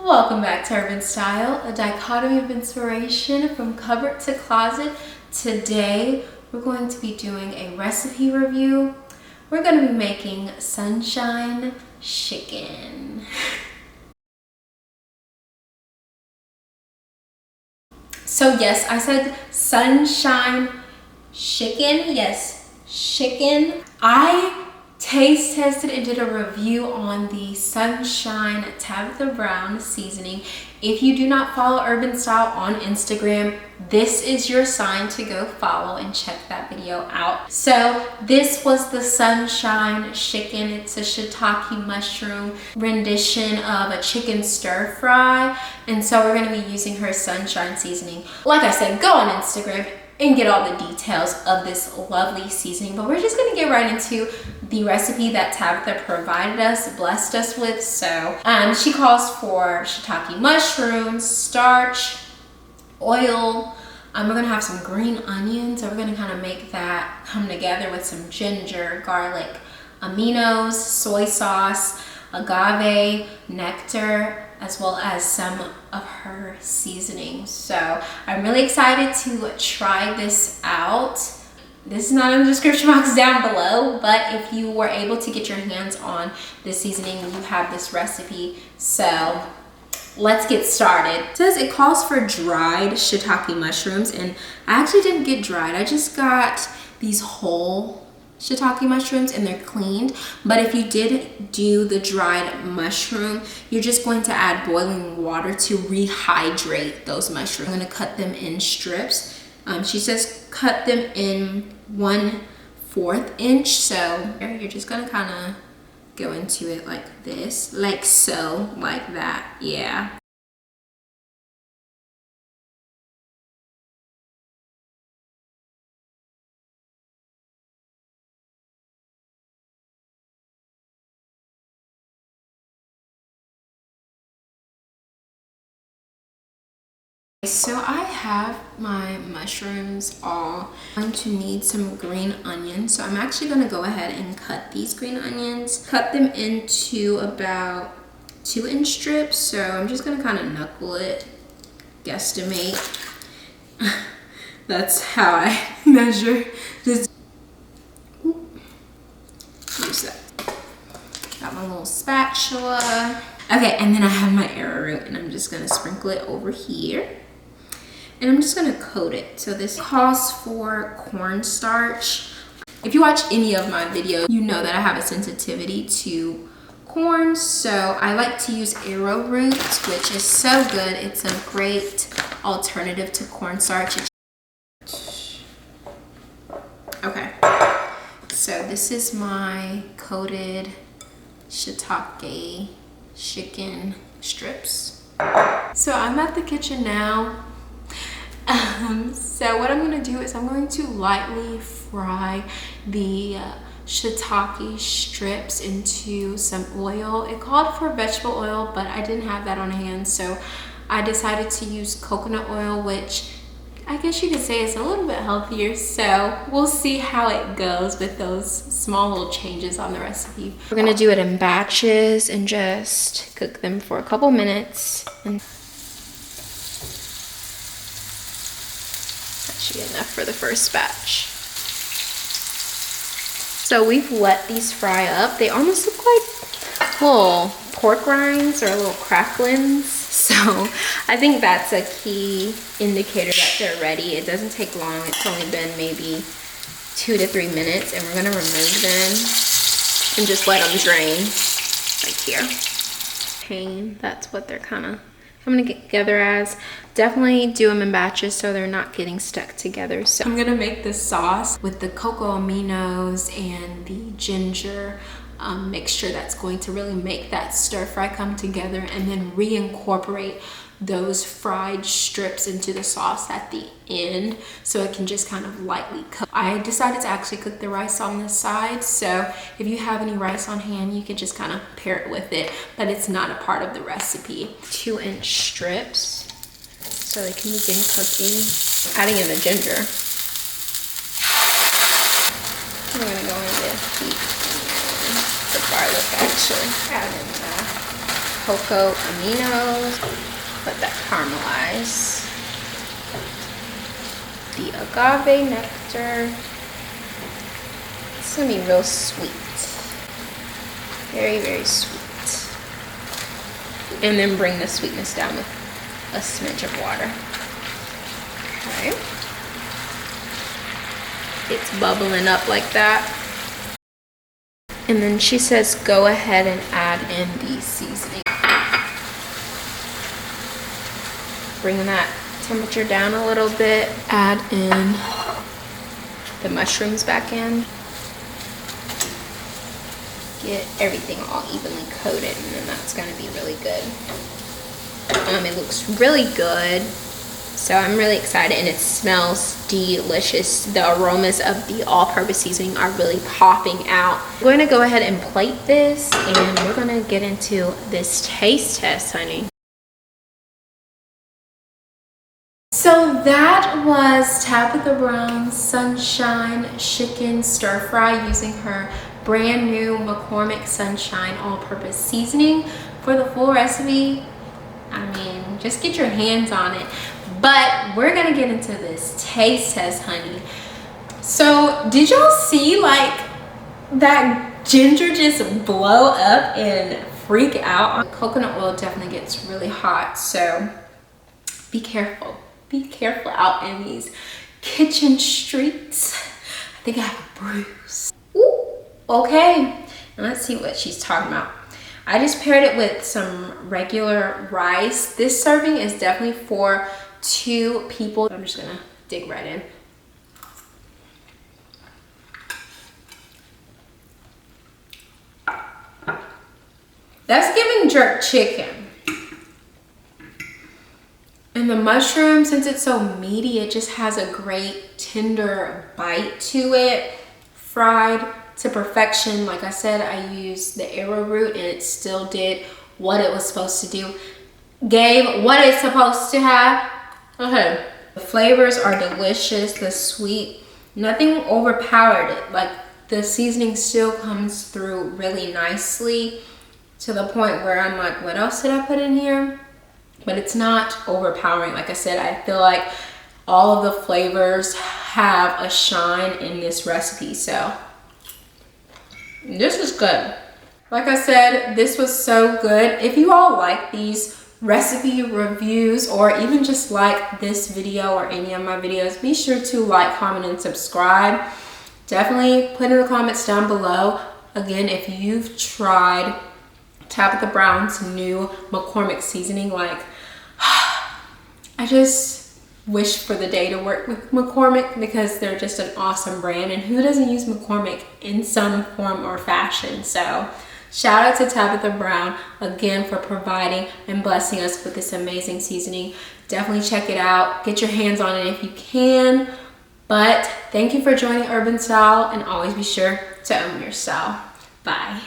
Welcome back to Herbenstyle, a dichotomy of inspiration from cupboard to closet. Today, we're going to be doing a recipe review. We're going to be making sunshine Shi'ckin. So yes, I said sunshine Shi'ckin. Yes, Shi'ckin. I taste tested and did a review on the Sunshine Tabitha Brown seasoning. If you do not follow Herbenstyle on Instagram, this is your sign to go follow and check that video out. So this was the Sunshine Shi'ckin. It's a shiitake mushroom rendition of a chicken stir fry. And so we're going to be using her Sunshine seasoning. Like I said, go on Instagram and get all the details of this lovely seasoning. But we're just gonna get right into the recipe that Tabitha provided us, blessed us with. So she calls for shiitake mushrooms, starch, oil. We're gonna have some green onions. So we're gonna kind of make that come together with some ginger, garlic, aminos, soy sauce, agave, nectar, as well as some of her seasonings. So I'm really excited to try this out. This is not in the description box down below, but if you were able to get your hands on this seasoning, you have this recipe. So let's get started. It says it calls for dried shiitake mushrooms, and I actually didn't get dried. I just got these whole shiitake mushrooms and they're cleaned. But if you did do the dried mushroom, you're just going to add boiling water to rehydrate those mushrooms. I'm going to cut them in strips. She says cut them in 1/4 inch. So you're just going to kind of go into it like this, like so, like that. Yeah. So I have my mushrooms all. I'm going to need some green onions. So I'm actually going to go ahead and cut these green onions. Cut them into about 2-inch strips. So I'm just going to kind of knuckle it, guesstimate. That's how I measure. Just use that. Got my little spatula. Okay, and then I have my arrowroot, and I'm just going to sprinkle it over here. And I'm just gonna coat it. So this calls for cornstarch. If you watch any of my videos, you know that I have a sensitivity to corn. So I like to use arrowroot, which is so good. It's a great alternative to cornstarch. Okay, so this is my coated shiitake Shi'ckin strips. So I'm at the kitchen now. So what I'm going to do is I'm going to lightly fry the shiitake strips into some oil. It called for vegetable oil, but I didn't have that on hand, so I decided to use coconut oil, which I guess you could say is a little bit healthier. So we'll see how it goes with those small little changes on the recipe. We're going to do it in batches and just cook them for a couple minutes. And enough for the first batch. So we've let these fry up. They almost look like little pork rinds or little cracklings. So I think that's a key indicator that they're ready. It doesn't take long. It's only been maybe 2 to 3 minutes, and we're gonna remove them and just let them drain like here. That's what they're kind of coming together as. Definitely do them in batches so they're not getting stuck together. So I'm gonna make this sauce with the cocoa aminos and the ginger mixture that's going to really make that stir fry come together, and then reincorporate those fried strips into the sauce at the end so it can just kind of lightly cook. I decided to actually cook the rice on the side, so if you have any rice on hand, you can just kind of pair it with it, but it's not a part of the recipe. 2-inch strips so they can begin cooking. Adding in the ginger. I'm gonna go into heat the garlic, actually. Add in cocoa aminos. Let that caramelize. The agave nectar. It's gonna be real sweet. Very, very sweet. And then bring the sweetness down with a smidge of water. Okay. It's bubbling up like that. And then she says go ahead and add in the seasoning. Bring that temperature down a little bit. Add in the mushrooms back in. Get everything all evenly coated, and then that's gonna be really good. It looks really good. So I'm really excited, and it smells delicious. The aromas of the all-purpose seasoning are really popping out. I'm going to go ahead and plate this, and we're gonna get into this taste test, honey. So that was Tabitha Brown's Sunshine Shi'ckin Stir Fry using her brand new McCormick Sunshine all-purpose seasoning. For the full recipe, I mean, just get your hands on it. But we're gonna get into this taste test, honey. So did y'all see like that ginger just blow up and freak out? Coconut oil definitely gets really hot, so be careful. Be careful out in these kitchen streets. I think I have a bruise. Ooh, okay. Now let's see what she's talking about. I just paired it with some regular rice. This serving is definitely for 2 people. I'm just gonna dig right in. That's giving jerk chicken. And the mushroom, since it's so meaty, it just has a great tender bite to it. Fried to perfection. Like I said, I used the arrowroot and it still did what it was supposed to do. Gave what it's supposed to have. Okay. The flavors are delicious, the sweet. Nothing overpowered it. Like the seasoning still comes through really nicely to the point where I'm like, what else did I put in here? But it's not overpowering. Like I said, I feel like all of the flavors have a shine in this recipe. So this is good. Like I said, this was so good. If you all like these recipe reviews, or even just like this video or any of my videos, be sure to like, comment, and subscribe. Definitely put in the comments down below. Again, if you've tried Tabitha Brown's new McCormick seasoning, like I just wish for the day to work with McCormick, because they're just an awesome brand, and who doesn't use McCormick in some form or fashion? So shout out to Tabitha Brown again for providing and blessing us with this amazing seasoning. Definitely check it out. Get your hands on it if you can. But thank you for joining Herbenstyle, and always be sure to own your style. Bye.